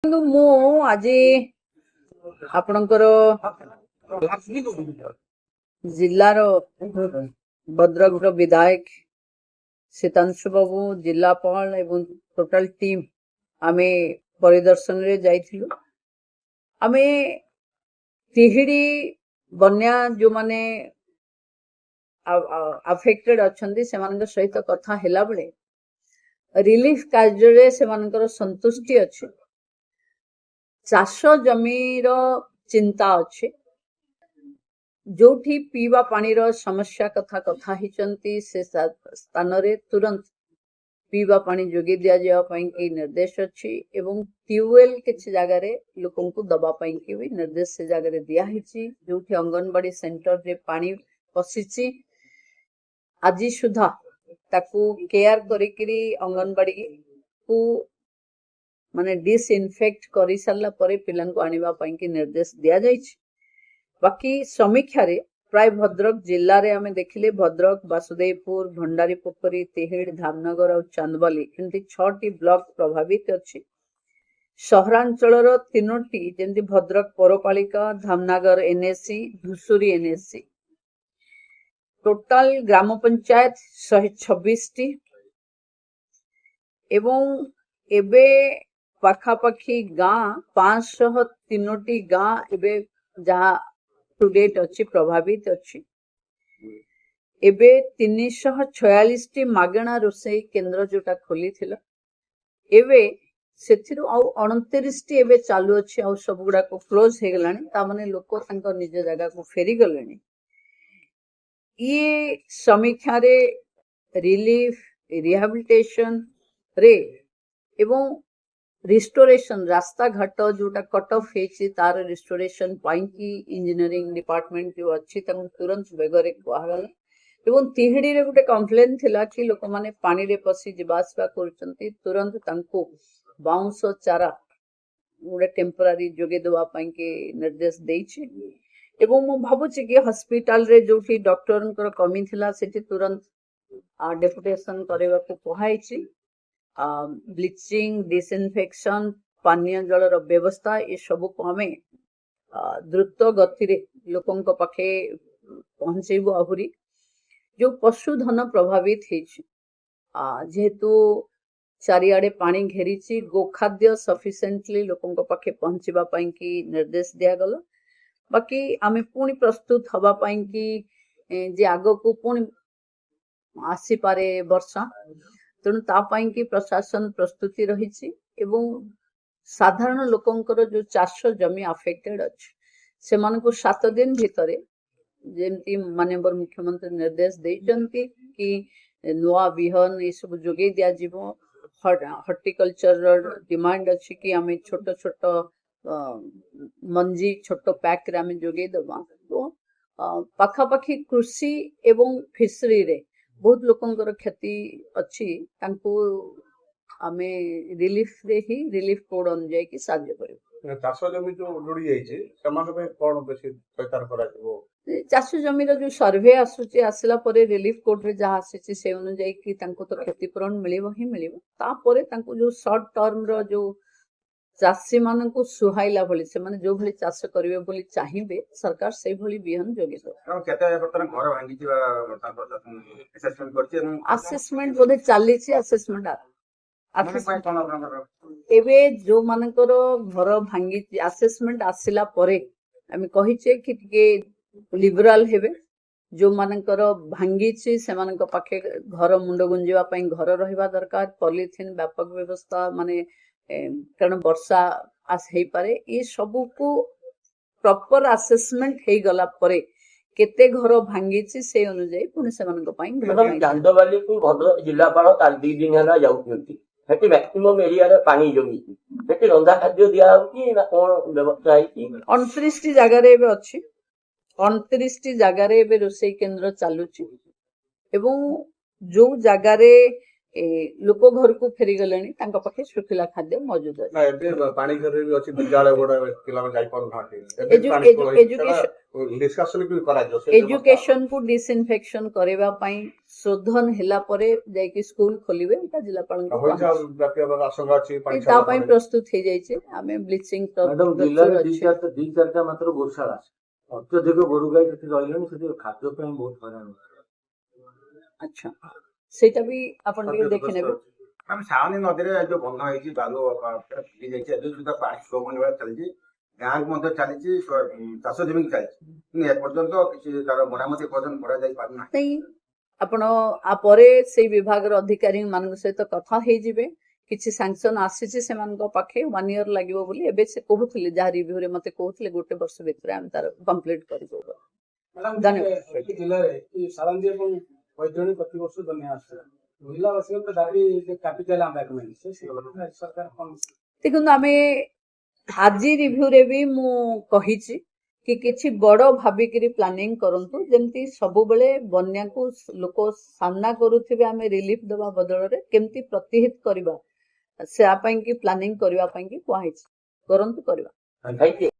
କିନ୍ତୁ ମୁଁ ଆଜି ଆପଣଙ୍କର ଜିଲ୍ଲାର ଭଦ୍ରକର ବିଧାୟକ ଶୀତାଂଶୁ ବାବୁ, ଜିଲ୍ଲାପାଳ ଏବଂ ଟୋଟାଲ ଟିମ୍ ଆମେ ପରିଦର୍ଶନରେ ଯାଇଥିଲୁ। ଆମେ ତିହିଡି ବନ୍ୟା ଯୋଉମାନେ ଆଫେକ୍ଟେଡ ଅଛନ୍ତି ସେମାନଙ୍କ ସହିତ କଥା ହେଲା ବେଳେ ରିଲିଫ କାର୍ଯ୍ୟରେ ସେମାନଙ୍କର ସନ୍ତୁଷ୍ଟି ଅଛି। ଚାଷ ଜମିର ଚିନ୍ତା ଅଛି। ଯୋଉଠି ପିଇବା ପାଣିର ସମସ୍ୟା କଥା ହେଇଛନ୍ତି ସେ ସ୍ଥାନରେ ତୁରନ୍ତ ପିଇବା ପାଣି ଯୋଗାଇ ଦିଆଯିବା ପାଇଁ କି ନିର୍ଦ୍ଦେଶ ଅଛି ଏବଂ ଟ୍ୟୁବୱେଲ କିଛି ଜାଗାରେ ଲୋକଙ୍କୁ ଦବା ପାଇଁ କି ବି ନିର୍ଦ୍ଦେଶ ସେ ଜାଗାରେ ଦିଆହେଇଛି। ଯୋଉଠି ଅଙ୍ଗନବାଡି ସେଣ୍ଟରରେ ପାଣି ପଶିଛି ଆଜି ସୁଦ୍ଧା ତାକୁ କେୟାର କରିକିରି ଅଙ୍ଗନବାଡି କୁ ମାନେ ଡିସଇନଫେକ୍ଟ କରି ସାରିଲା ପରେ ପିଲାଙ୍କୁ ଆଣିବା ପାଇଁ କି ନିର୍ଦ୍ଦେଶ ଦିଆଯାଇଛି। ବାକି ସମୀକ୍ଷାରେ ପ୍ରାୟ ଭଦ୍ରକ ଜିଲ୍ଲାରେ ଆମେ ଦେଖିଲେ ଭଦ୍ରକ, ବାସୁଦେବପୁର, ଭଣ୍ଡାରୀ ପୋଖରୀ, ତିହିଡି, ଧାମନଗର ଆଉ ଚାନ୍ଦବାଲି ଏମିତି 6ଟି ବ୍ଲକ ପ୍ରଭାବିତ ଅଛି। ସହରାଞ୍ଚଳର 3ଟି ଯେମିତି ଭଦ୍ରକ ପୌରପାଳିକା, ଧାମନଗର ଏନଏସି, ଧୂସୁରୀ ଏନଏସି। ଟୋଟାଲ ଗ୍ରାମ ପଞ୍ଚାୟତ 126ଟି ଏବଂ ଏବେ ପାଖାପାଖି ଗାଁ 503ଟି ଗାଁ ଏବେ ଯାହା ଟୁ ଡେଟ୍ ଅଛି ପ୍ରଭାବିତ ଅଛି। ଏବେ 346ଟି ମାଗଣା ରୋଷେଇ କେନ୍ଦ୍ର ଯୋଉଟା ଖୋଲିଥିଲା ଏବେ ସେଥିରୁ ଆଉ 29ଟି ଏବେ ଚାଲୁଅଛି ଆଉ ସବୁଗୁଡାକ କ୍ଲୋଜ ହେଇଗଲାଣି। ତାମାନେ ଲୋକ ତାଙ୍କ ନିଜ ଜାଗାକୁ ଫେରିଗଲେଣି। ଇଏ ସମୀକ୍ଷାରେ ରିଲିଫ, ରିହାବିଲିଟେସନ ରେ ଏବଂ ରିଷ୍ଟୋରେସନ ରାସ୍ତାଘାଟ ଯୋଉଟା କଟ ଅଫ୍ ହେଇଛି ତାର ରିଷ୍ଟୋରେସନ ପାଇଁ କି ଇଞ୍ଜିନିୟରିଂ ଡିପାର୍ଟମେଣ୍ଟ ଯୋଉ ଅଛି ତାଙ୍କୁ ତୁରନ୍ତ ବେଗରେ କୁହାଗଲା। ଏବଂ ତିହିଡିରେ ଗୋଟେ କମ୍ପ୍ଲେନ ଥିଲା କି ଲୋକମାନେ ପାଣିରେ ପଶି ଯିବା ଆସିବା କରୁଛନ୍ତି, ତୁରନ୍ତ ତାଙ୍କୁ ବାଉଁଶ ଚାରା ଗୋଟେ ଟେମ୍ପୋରାରୀ ଯୋଗେଇ ଦେବା ପାଇଁ କି ନିର୍ଦ୍ଦେଶ ଦେଇଛି। ଏବଂ ମୁଁ ଭାବୁଛି କି ହସ୍ପିଟାଲରେ ଯୋଉଠି ଡକ୍ଟରଙ୍କର କମି ଥିଲା ସେଠି ତୁରନ୍ତ ଡେପୁଟେସନ କରିବାକୁ କୁହାଯାଇଛି। ବ୍ଲିଚିଂ, ଡିସଇନଫେକ୍ସନ, ପାନୀୟ ଜଳର ବ୍ୟବସ୍ଥା ଏସବୁକୁ ଆମେ ଦ୍ରୁତ ଗତିରେ ଲୋକଙ୍କ ପାଖେ ପହଞ୍ଚେଇବୁ। ଆହୁରି ଯୋଉ ପଶୁଧନ ପ୍ରଭାବିତ ହେଇଛି ଯେହେତୁ ଚାରିଆଡେ ପାଣି ଘେରିଛି, ଗୋଖାଦ୍ୟ ସଫିସିଏଣ୍ଟଲି ଲୋକଙ୍କ ପାଖେ ପହଞ୍ଚିବା ପାଇଁ କି ନିର୍ଦ୍ଦେଶ ଦିଆଗଲା। ବାକି ଆମେ ପୁଣି ପ୍ରସ୍ତୁତ ହବା ପାଇଁ କି ଯେ ଆଗକୁ ପୁଣି ଆସିପାରେ ବର୍ଷା, ତେଣୁ ତା ପାଇଁ କି ପ୍ରଶାସନ ପ୍ରସ୍ତୁତି ରହିଛି ଏବଂ ସାଧାରଣ ଲୋକଙ୍କର ଯୋଉ ଚାଷ ଜମି ଆଫେକ୍ଟେଡ ଅଛି ସେମାନଙ୍କୁ 7 ଦିନ ଭିତରେ ଯେମିତି ମାନନୀୟ ମୁଖ୍ୟମନ୍ତ୍ରୀ ନିର୍ଦ୍ଦେଶ ଦେଇଛନ୍ତି କି ନୂଆ ବିହନ ଏସବୁ ଯୋଗେଇ ଦିଆଯିବ। ହର୍ଟିକଲଚର ଡିମାଣ୍ଡ ଅଛି କି ଆମେ ଛୋଟ ଛୋଟ ମଞ୍ଜି ଛୋଟ ପ୍ୟାକରେ ଆମେ ଯୋଗେଇ ଦେବା। ତ ପାଖାପାଖି କୃଷି ଏବଂ ଫିସରୀରେ ବହୁତ ଲୋକଙ୍କର କ୍ଷତି ଅଛି, ତାଙ୍କୁ ଆମେ ରିଲିଫରେ ହିଁ ରିଲିଫ କୋଡ ଅନୁଯାୟୀ ସାହାଯ୍ୟ କରିବୁ। ଚାଷ ଜମି ଯୋଉ ଲୋଡି ଯାଇଛି ସେମାନଙ୍କ ପାଇଁ କଣ ବେଶୀ ସହାୟତା କରାଯିବ? ଚାଷ ଜମିର ଯୋଉ ସର୍ଭେ ଆସୁଛି ଆସିଲା ପରେ ରିଲିଫ କୋଡରେ ଯାହା ଆସିଛି ସେ ଅନୁଯାୟୀ କି ତାଙ୍କୁ ତ କ୍ଷତିପୂରଣ ମିଳିବ ହିଁ ମିଳିବ। ତାପରେ ତାଙ୍କୁ ଯୋଉ ସର୍ଟ ଟର୍ମର ଯୋଉ ଚାଷୀ ମାନଙ୍କୁ ସୁହାଇଲା ଭଳି ସେମାନେ ଯୋଉ ଭଳି ଚାଷ କରିବେ ବୋଲି ଚାହିଁବେ ସରକାର ସେଇଭଳି ବିହନ ଯୋଗେଇ ଆସେସମେଣ୍ଟ ବୋଧେ ଚାଲିଛି। ଆସେସମେଣ୍ଟ ଏବେ ଯୋଉମାନଙ୍କର ଘର ଭାଙ୍ଗିଛି ଆସେସମେଣ୍ଟ ଆସିଲା ପରେ ଆମେ କହିଛେ କି ଟିକେ ଲିବରାଲ ହେବେ। ଯୋଉମାନଙ୍କର ଭାଙ୍ଗିଛି ସେମାନଙ୍କ ପାଖେ ଘର ମୁଣ୍ଡ ଗୁଞ୍ଜିବା ପାଇଁ ଘର ରହିବା ଦରକାର। ପଲିଥିନ୍ ବ୍ୟାପକ ବ୍ୟବସ୍ଥା ମାନେ କାରଣ ବର୍ଷା ହେଇପାରେ, ଏ ସବୁକୁ ପ୍ରପର ଆସେସମେଣ୍ଟ ହେଇଗଲା ପରେ କେତେ ଘର ଭାଙ୍ଗିଛି ସେ ଅନୁଯାୟୀ ପୁଣି ସେମାନଙ୍କ ପାଇଁ ଚାନ୍ଦବାଲିକୁ ଭଦ୍ରକ ଜିଲ୍ଲାପାଳ 2 ଦିନ ହେଲା ଯାଉଛନ୍ତି। ସେଠି ମ୍ୟାକ୍ସିମମ୍ ଏରିଆରେ ପାଣି ଜମିଛି, ସେଠି ରନ୍ଧା ଖାଦ୍ୟ ଦିଆହଉଛି ନା କଣ ବ୍ୟବସ୍ଥା ହେଇଛି? 29ଟି ଜାଗାରେ ଏବେ ଅଛି। 29ଟି ଜାଗାରେ ଏବେ ରୋଷେଇ କେନ୍ଦ୍ର ଚାଲୁଛି ଏବଂ ଯୋଉ ଜାଗାରେ ଲୋକ ଘରକୁ ଫେରିଗଲେଣି, ତାଙ୍କ ପାଖେ ଶୁଖିଲା ଖାଦ୍ୟ ମହଜୁଦ ଅଛି। ନା ଏବେ ପାଣି ଘରେ ବି ଅଛି ବିଦ୍ୟାଳୟ ଗୁଡା ପିଲାମାନେ ଯାଇପାରୁନାହାନ୍ତି। ଡିସ୍କସନ ବି କରାଯିବ ସେ ବ୍ୟବସ୍ଥା। ଏଜୁକେସନ କୁ ଡିସଇନଫେକ୍ସନ କରିବା ପାଇଁ ଶୋଧନ ହେଲା ପରେ ଯାଇକି ସ୍କୁଲ ଖୋଲିବେ, ଏଇଟା ଜିଲ୍ଲାପାଳଙ୍କୁ ହୋଇଯାଉ ବ୍ୟାପିବାର ଆଶଙ୍କା ଅଛି ପାଣି ତା ଛାଡିଲା ପାଇଁ ପରେ। ପ୍ରସ୍ତୁତ ହେଇଯାଇଛି। ଆମେ ବ୍ଲିଚିଂ ମ୍ୟାଡାମ ଜିଲ୍ଲାରେ ଦି ଚାରିଟା ମାତ୍ର ଗୋଶାଳା, ଅତ୍ୟଧିକ ଗୋରୁ ଗାଈ ସେଠି ରହିଲେଣି, ସେଠି ଖାଦ୍ୟ ପାଇଁ ବହୁତ ହଇରାଣ ହଉଛି। ଆଚ୍ଛା, ସେଇଟା ବି ଆପଣ ଟିକେ ଦେଖିନେବେ। ଆମେ ସାହାଣୀ ନଦୀରେ ଯୋଉ ବନ୍ଧ ହେଇଛି ବାଲୁ ଫିଟି ଯାଇଛି, ଏବେ ସୁଦ୍ଧା ପାଣି ସ୍ଲୋ ବନିବାର ଚାଲିଛି, ଗାଁକୁ ମଧ୍ୟ ଚାଲିଛି, ଚାଷ ଜମିକି ଚାଲିଛି, କିନ୍ତୁ ଏପର୍ଯ୍ୟନ୍ତ କିଛି ତାର ମରାମତି ଏପର୍ଯ୍ୟନ୍ତ କରାଯାଇ ପାରୁନାହିଁ। ନାଇଁ, ଆପଣ ଆ ପରେ ସେଇ ବିଭାଗର ଅଧିକାରୀ ମାନଙ୍କ ସହିତ କଥା ହେଇଯିବେ। କିଛି ସାଂସନ ଆସିଛି ସେମାନଙ୍କ ପାଖେ, 1 year ଲାଗିବ ବୋଲି ଏବେ ସେ କହୁଥିଲେ, ଯାହା ରିଭ୍ୟୁରେ ମତେ କହୁଥିଲେ 1 ବର୍ଷ ଭିତରେ ଆମେ ତାର କମ୍ପ୍ଲିଟ କରିବୁ। ଧନ୍ୟବାଦ। ଜିଲ୍ଲାରେ ସାଳନ୍ଦୀ ଏବଂ ବୈତରଣୀ ପ୍ରତିବର୍ଷ ବନ୍ୟା ଆସୁଥିଲା, ଜିଲ୍ଲାବାସୀଙ୍କ ଦାବି କ୍ୟାପିଟାଲ ଆମ୍ବାଗମେଣ୍ଟ ସରକାର କଣ? ଦେଖନ୍ତୁ, ଆମେ ଆଜି ରିଭ୍ୟୁରେ ବି ମୁଁ କହିଛି କି କିଛି ବଡ ଭାବିକିରି ପ୍ଲାନିଂ କରନ୍ତୁ, ଯେମିତି ସବୁବେଳେ ବନ୍ୟାକୁ ଲୋକ ସାମ୍ନା କରୁଥିବେ, ଆମେ ରିଲିଫ ଦେବା ବଦଳରେ କେମିତି ପ୍ରତିହିତ କରିବା, ସେ ପାଇଁ କି ପ୍ଲାନିଂ କରିବା ପାଇଁ କି କୁହାହେଇଛି, କରନ୍ତୁ, କରିବା। Thank you.